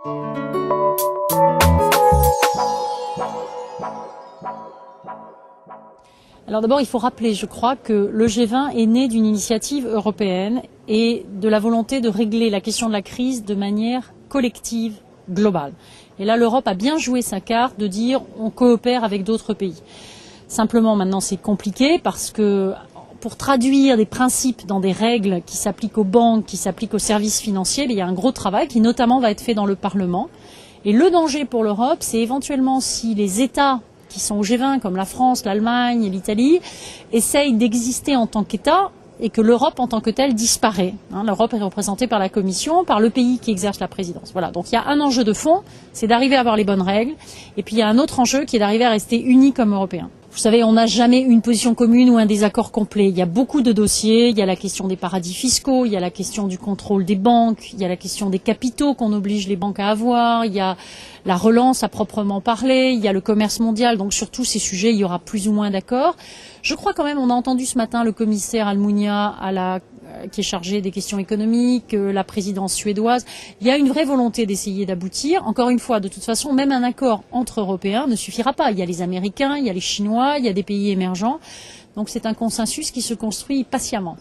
Alors d'abord, il faut rappeler, je crois, que le G20 est né d'une initiative européenne et de la volonté de régler la question de la crise de manière collective, globale. Et là, l'Europe a bien joué sa carte de dire on coopère avec d'autres pays. Simplement, maintenant, c'est compliqué parce que pour traduire des principes dans des règles qui s'appliquent aux banques, qui s'appliquent aux services financiers, il y a un gros travail qui notamment va être fait dans le Parlement. Et le danger pour l'Europe, c'est éventuellement si les États qui sont au G20, comme la France, l'Allemagne et l'Italie, essayent d'exister en tant qu'État et que l'Europe en tant que telle disparaît. L'Europe est représentée par la Commission, par le pays qui exerce la présidence. Voilà. Donc il y a un enjeu de fond, c'est d'arriver à avoir les bonnes règles. Et puis il y a un autre enjeu qui est d'arriver à rester unis comme Européens. Vous savez, on n'a jamais une position commune ou un désaccord complet. Il y a beaucoup de dossiers. Il y a la question des paradis fiscaux, il y a la question du contrôle des banques, il y a la question des capitaux qu'on oblige les banques à avoir, il y a la relance à proprement parler, il y a le commerce mondial. Donc sur tous ces sujets, il y aura plus ou moins d'accords. Je crois quand même, on a entendu ce matin le commissaire Almunia qui est chargé des questions économiques, la présidence suédoise. Il y a une vraie volonté d'essayer d'aboutir. Encore une fois, de toute façon, même un accord entre Européens ne suffira pas. Il y a les Américains, il y a les Chinois, il y a des pays émergents. Donc c'est un consensus qui se construit patiemment.